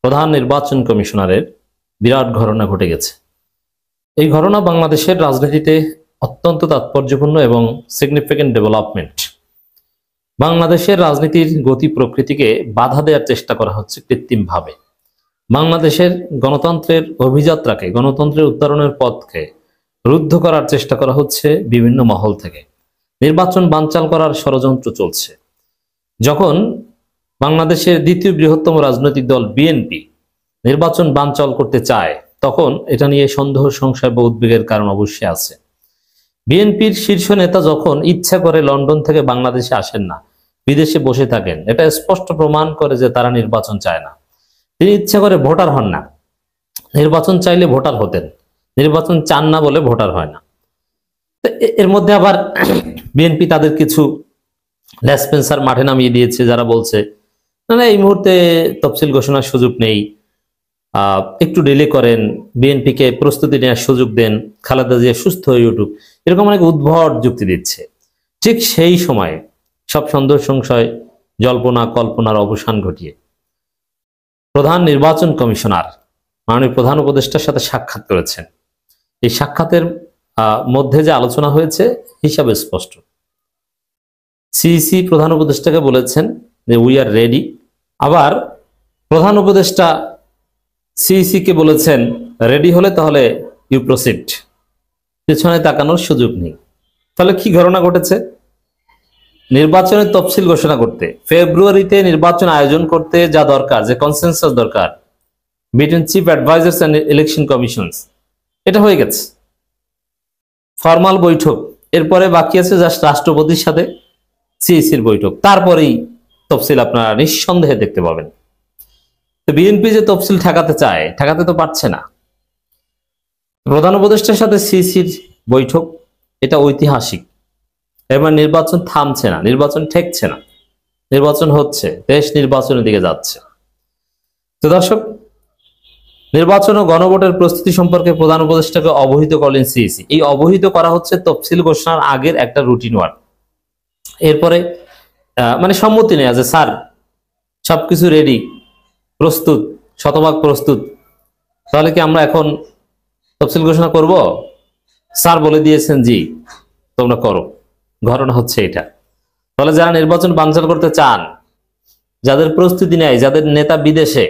প্রধান নির্বাচন কমিশনারের বিরাট ঘটনা ঘটে গেছে। এই ঘটনা বাংলাদেশের রাজনীতিতে অত্যন্ত তাৎপর্যপূর্ণ এবং সিগনিফিকেন্ট ডেভেলপমেন্ট। বাংলাদেশের রাজনীতির গতি প্রকৃতিকে বাধা দেওয়ার চেষ্টা করা হচ্ছে কৃত্রিমভাবে। বাংলাদেশের গণতন্ত্রের অভিযাত্রাকে, গণতন্ত্রের উত্তরণের পথকে রুদ্ধ করার চেষ্টা করা হচ্ছে বিভিন্ন মহল থেকে। নির্বাচন বানচাল করার ষড়যন্ত্র চলছে। যখন বাংলাদেশের দ্বিতীয় বৃহত্তম রাজনৈতিক দল বিএনপি নির্বাচন বানচাল করতে চায়, তখন এটা নিয়ে সন্দেহ, সংশয় বা উদ্বেগের কারণ অবশ্যই আছে। বিএনপির শীর্ষ নেতা যখন ইচ্ছা করে লন্ডন থেকে বাংলাদেশে আসেন না, বিদেশে বসে থাকেন, এটা স্পষ্ট প্রমাণ করে যে তারা নির্বাচন চায় না। তিনি ইচ্ছা করে ভোটার হন না। নির্বাচন চাইলে ভোটার হতেন, নির্বাচন চান না বলে ভোটার হয় না। এর মধ্যে আবার বিএনপি তাদের কিছু লেসপেন্সার মাঠে নামিয়ে দিয়েছে, যারা বলছে না এই মুহূর্তে তফসিল ঘোষণার সুযোগ নেই, একটু ডিলে করেন, বিএনপিকে প্রস্তুতি নেওয়ার সুযোগ দেন, খালেদা জিয়া সুস্থ হয়ে উঠুক, এরকম অনেক উদ্ভট যুক্তি দিচ্ছে। ঠিক সেই সময়ে সব সন্দেহ, সংশয়, জল্পনা কল্পনার অবসান ঘটিয়ে প্রধান নির্বাচন কমিশনার মাননীয় প্রধান উপদেষ্টার সাথে সাক্ষাৎ করেছেন। এই সাক্ষাতের মধ্যে যে আলোচনা হয়েছে হিসাবে স্পষ্ট। সিইসি প্রধান উপদেষ্টাকে বলেছেন যে উই আর রেডি। আবার প্রধান উপদেষ্টা সিইসি কে বলেছেন রেডি হলে তাহলে ইউ প্রসিড, পেছনে তাকানোর সুযোগ নেই। তাহলে কি ঘটনা ঘটেছে? নির্বাচনের তফসিল ঘোষণা করতে, ফেব্রুয়ারিতে নির্বাচন আয়োজন করতে যা দরকার, যে কনসেনসাস দরকার between chief advisers and election commissions, এটা হয়ে গেছে। ফরমাল বৈঠক, এরপরে বাকি আছে জাস্ট রাষ্ট্রপতির সাথে সিইসির বৈঠক, তারপরেই তফসিল আপনারা নিঃসন্দেহে দেখতে পাবেন। তো বিএনপি যে তফসিল ঠেকাতে চায়, ঠেকাতে তো পারছে না। প্রধান উপদেষ্টার সাথে সিইসির বৈঠক, এটা ঐতিহাসিক। এবার নির্বাচন থামছে না, নির্বাচন ঠেকছে না, নির্বাচন হচ্ছে, দেশ নির্বাচনের দিকে যাচ্ছে। তো দর্শক, নির্বাচন ও গণভোটের প্রস্তুতি সম্পর্কে প্রধান উপদেষ্টাকে অবহিত করলেন সিইসি। এই অবহিত করা হচ্ছে তফসিল ঘোষণার আগের একটা রুটিন ওয়ার্ক। এরপরে মানে সম্মতি নেই যে স্যার সবকিছু রেডি, প্রস্তুত, শতভাগ প্রস্তুত, তাহলে কি আমরা এখন তফসিল ঘোষণা করব? স্যার বলে দিয়েছেন জি তোমরা করো। ঘটনা হচ্ছে এটা। তাহলে যারা নির্বাচন বানচাল করতে চান, যাদের প্রস্তুতি নেই, যাদের নেতা বিদেশে,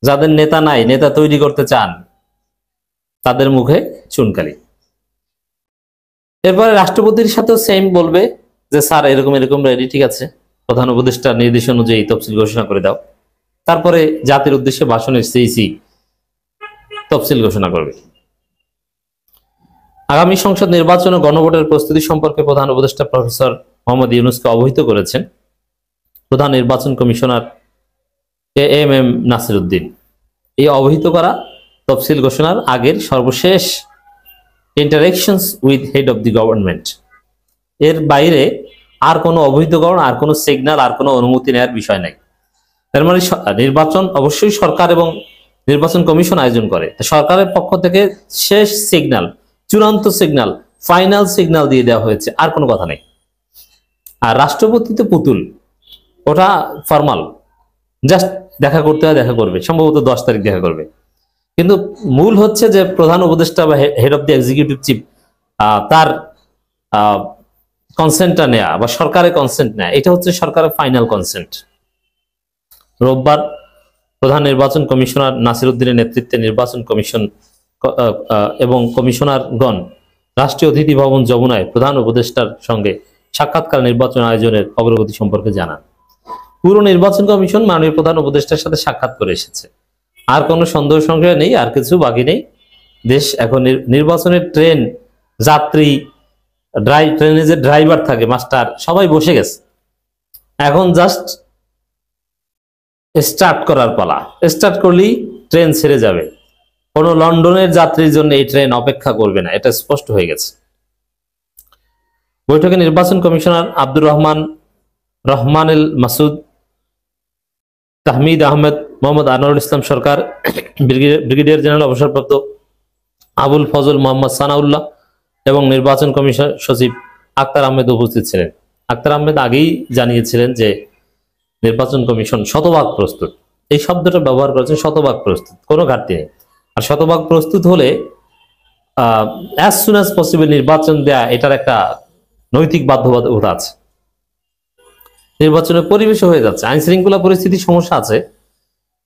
যাদের নেতা নাই, নেতা তৈরি করতে চান, তাদের মুখে চুনকালি। এরপরে রাষ্ট্রপতির সাথেও সেম বলবে যে স্যার এরকম এরকম রেডি, ঠিক আছে, প্রধান উপদেষ্টার নির্দেশ অনুযায়ী তফসিল ঘোষণা করে দাও। তারপরে জাতির উদ্দেশ্যে ভাষণের সিইসি তফসিল ঘোষণা করবে। আগামী সংসদ নির্বাচন ও গণভোটের প্রস্তুতি সম্পর্কে প্রধান উপদেষ্টা প্রফেসর মোহাম্মদ ইউনূসকে অবহিত করেছেন প্রধান নির্বাচন কমিশনার এএমএম নাসির উদ্দিন। এই অবহিত করা তফসিল ঘোষণার আগের সর্বশেষ interactions with head of the government. এর বাইরে আর কোনো অবহিতকরণ, আর কোনো সিগন্যাল, আর কোনো অনুমতি নেওয়ার বিষয় নাই। তার মানে নির্বাচন অবশ্যই সরকার এবং নির্বাচন কমিশন আয়োজন করে, সরকারের পক্ষ থেকে শেষ সিগন্যাল, চূড়ান্ত সিগন্যাল, ফাইনাল সিগন্যাল দিয়ে দেওয়া হয়েছে, আর কোনো কথা নেই। আর রাষ্ট্রপতি তো পুতুল, ওটা ফরমাল, জাস্ট দেখা করতে হয়, দেখা করবে, সম্ভবত 10 তারিখ দেখা করবে। কিন্তু মূল হচ্ছে যে প্রধান উপদেষ্টা বা head of the executive chief তার কনসেন্টটা নেয়া বা সরকারের কনসেন্ট নেয়া, এটা হচ্ছে সরকারের ফাইনাল কনসেন্ট। রোববার প্রধান নির্বাচন কমিশনার নাসির উদ্দিনের নেতৃত্বে নির্বাচন কমিশন এবং কমিশনারগণ রাষ্ট্রীয় অতিথি ভবন যমুনায় প্রধান উপদেষ্টার সঙ্গে সাক্ষাৎকার নির্বাচন আয়োজনের অগ্রগতি সম্পর্কে জানান। পুরো নির্বাচন কমিশন মাননীয় প্রধান উপদেষ্টার সাথে সাক্ষাৎ করে এসেছে। আর কোনো সন্দেহ সংশয় নেই, আর কিছু বাকি নেই। দেশ এখন নির্বাচনের ট্রেন, যাত্রী, ট্রেনে যে ড্রাইভার থাকে, মাস্টার, সবাই বসে গেছে। এখন জাস্ট স্টার্ট করার পালা। স্টার্ট করলেই ট্রেন ছেড়ে যাবে। কোনো লন্ডনের যাত্রীর জন্য এই ট্রেন অপেক্ষা করবে না, এটা স্পষ্ট হয়ে গেছে। বৈঠকে নির্বাচন কমিশনার আব্দুর রহমানুল মাসুদ, তাহমিদ আহমেদ, মোহাম্মদ আনোয়ারুল ইসলাম সরকার, ব্রিগেডিয়ার জেনারেল অবসরপ্রাপ্ত আবুল ফজল মোহাম্মদ সানাউল্লাহ এবং নির্বাচন কমিশন সচিব আক্তার আহমেদ উপস্থিত ছিলেন। আক্তার আহমেদ আগেই জানিয়েছিলেন যে নির্বাচন কমিশন শতভাগ প্রস্তুত। এই শব্দটা ব্যবহার করেছেন শতভাগ প্রস্তুত, কোনো ঘাটতি নেই। আর শতভাগ প্রস্তুত হলে অ্যাজ সুন অ্যাজ পসিবল নির্বাচন দেয়া, এটার একটা নৈতিক বাধ্যবাধকতা আছে। নির্বাচনের পরিবেশ হয়ে যাচ্ছে, আইন শৃঙ্খলা পরিস্থিতির সমস্যা আছে,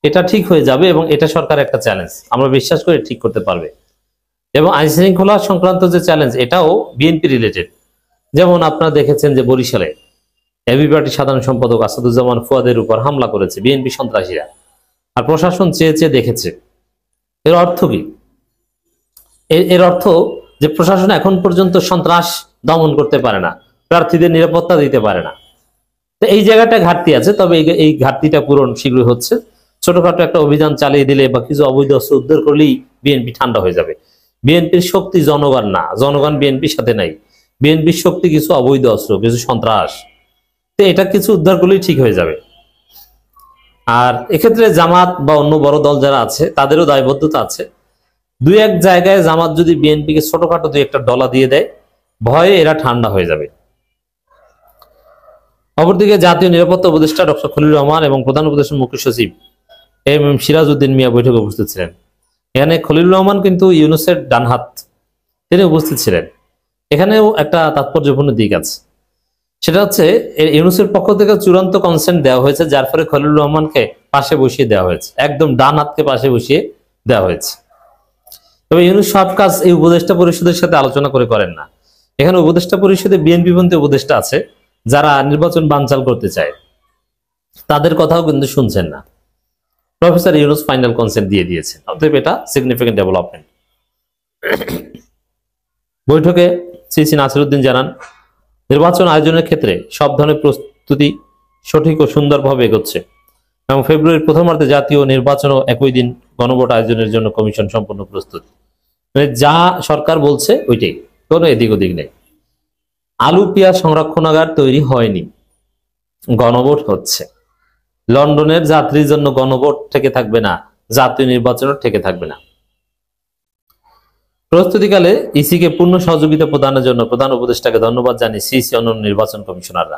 এটা ঠিক হয়ে যাবে এবং এটা সরকারের একটা চ্যালেঞ্জ, আমরা বিশ্বাস করি ঠিক করতে পারবে। এবং আইন শৃঙ্খলা সংক্রান্ত যে চ্যালেঞ্জ, এটাও বিএনপি রিলেটেড। যেমন আপনারা দেখেছেন যে বরিশালে এবি পার্টির সাধারণ সম্পাদক আসাদুজ্জামান ফুয়াদের উপর হামলা করেছে বিএনপি সন্ত্রাসীরা, আর প্রশাসন চেয়ে চেয়ে দেখেছে। এর অর্থ কি? এর অর্থ যে প্রশাসন এখন পর্যন্ত সন্ত্রাস দমন করতে পারে না, প্রার্থীদের নিরাপত্তা দিতে পারে না। তো এই জায়গাটা ঘাটতি আছে, তবে এই ঘাটতিটা পূরণ শীঘ্রই হচ্ছে। ছোটখাটো একটা অভিযান চালিয়ে দিলে বা কিছু অবৈধ অস্ত্র উদ্ধার করলেই বিএনপি ঠান্ডা হয়ে যাবে। বিএনপির শক্তি জনগণ না, জনগণ বিএনপির সাথে নাই। বিএনপির শক্তি কিছু অবৈধ অস্ত্র, কিছু সন্ত্রাস। তো এটা কিছু উদ্ধার করলেই ঠিক হয়ে যাবে। আর এক্ষেত্রে জামাত বা অন্য বড় দল যারা আছে তাদেরও দায়বদ্ধতা আছে। দুই এক জায়গায় জামাত যদি বিএনপিকে ছোটখাটো দুই একটা ডলা দিয়ে দেয়, ভয়ে এরা ঠান্ডা হয়ে যাবে। অপরদিকে জাতীয় নিরাপত্তা উপদেষ্টা ডক্টর খলিলুর রহমান এবং প্রধান উপদেষ্টা মুখ্য সচিব এম এম সিরাজউদ্দিন মিয়া বৈঠকে উপস্থিত ছিলেন। এখানে খলিলুর রহমান কিন্তু ইউনূসের ডান হাত, তিনি উপস্থিত ছিলেন। এখানেও একটা তাৎপর্যপূর্ণ দিক আছে, সেটা হচ্ছে ইউনূসের পক্ষ থেকে চূড়ান্ত কনসেন্ট দেওয়া হয়েছে, যার ফলে খলিলুর রহমানকে পাশে বসিয়ে দেওয়া হয়েছে, একদম ডান হাতকে পাশে বসিয়ে দেওয়া হয়েছে। তবে ইউনূস সব কাজ এই উপদেষ্টা পরিষদের সাথে আলোচনা করে করেন না। এখানে উপদেষ্টা পরিষদে বিএনপিপন্থী উপদেষ্টা আছে যারা নির্বাচন বানচাল করতে চায়, তাদের কথাও কিন্তু শুনছেন না। প্রফেসর ইউনূস ফাইনাল কনসেন্ট দিয়ে দিয়েছেন, অতএব এটা সিগনিফিকেন্ট ডেভেলপমেন্ট। বৈঠকে সিসি নাসিরউদ্দিন জানান, নির্বাচন আয়োজনের ক্ষেত্রে সব ধরনের প্রস্তুতি সঠিক ও সুন্দরভাবে এগোচ্ছে এবং ফেব্রুয়ারির প্রথমার্ধে জাতীয় নির্বাচনও একই দিন গণভোট আয়োজনের জন্য কমিশন সম্পূর্ণ প্রস্তুত। মানে যা সরকার বলছে ওইটাই, কোনো এদিক ওদিক নেই। আলু পেঁয়াজ সংরক্ষণাগার তৈরি হয়নি, গণভোট হচ্ছে। লন্ডনের যাত্রীর জন্য গণভোট থেকে থাকবে না, জাতীয় নির্বাচনও থেকে থাকবে না। প্রস্তুতিকালে ইসিকে পূর্ণ সহযোগিতা প্রদানের জন্য প্রধান উপদেষ্টাকে ধন্যবাদ জানিয়ে সিসি অন্যান্য নির্বাচন কমিশনাররা।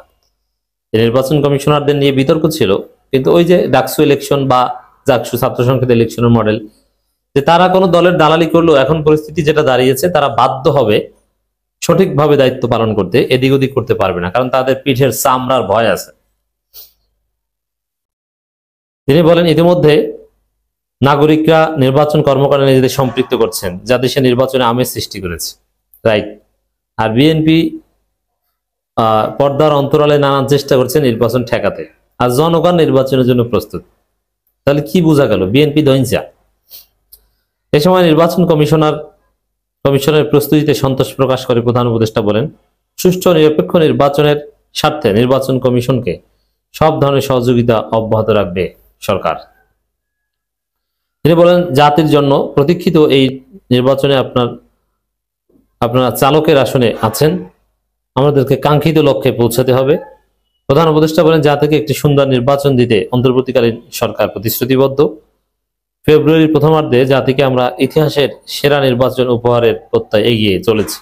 এই নির্বাচন কমিশনারদের নিয়ে বিতর্ক ছিল, কিন্তু ওই যে ডাকসু ইলেকশন বা জাকসু ছাত্র সংসদ ইলেকশনের মডেল, যে তারা কোনো দলের দালালি করলেও এখন পরিস্থিতি যেটা দাঁড়িয়েছে, তারা বাধ্য হবে সঠিকভাবে দায়িত্ব পালন করতে, এদিক ওদিক করতে পারবে না, কারণ তাদের পিঠের চামড়ার ভয় আছে। তিনি বলেন, ইতিমধ্যে নাগরিকরা নির্বাচন কর্মকাণ্ডে নিজেদের সম্পৃক্ত করছেন, যা দেশে নির্বাচনে আমেজ সৃষ্টি করেছে। রাইট। আর বিএনপি পর্দার অন্তরালে নানান চেষ্টা করছে নির্বাচন ঠেকাতে, আর জনগণ নির্বাচনের জন্য প্রস্তুত। তাহলে কি বোঝা গেল? বিএনপি দহিংসা। এ সময় নির্বাচন কমিশনের প্রস্তুতিতে সন্তোষ প্রকাশ করে প্রধান উপদেষ্টা বলেন, সুষ্ঠু নিরপেক্ষ নির্বাচনের স্বার্থে নির্বাচন কমিশনকে সব ধরনের সহযোগিতা অব্যাহত রাখবে সরকার। তিনি বলেন, জাতির জন্য প্রতীক্ষিত এই নির্বাচনে আপনারা চালকের আসনে আছেন, আমাদেরকে কাঙ্ক্ষিত লক্ষ্যে পৌঁছাতে হবে। প্রধান উপদেষ্টা বলেন, জাতিকে একটি সুন্দর নির্বাচন দিতে অন্তর্বর্তীকালীন সরকার প্রতিশ্রুতিবদ্ধ। ফেব্রুয়ারির প্রথমার্ধে জাতিকে আমরা ইতিহাসের সেরা নির্বাচন উপহারের প্রত্যয় এগিয়ে চলেছি।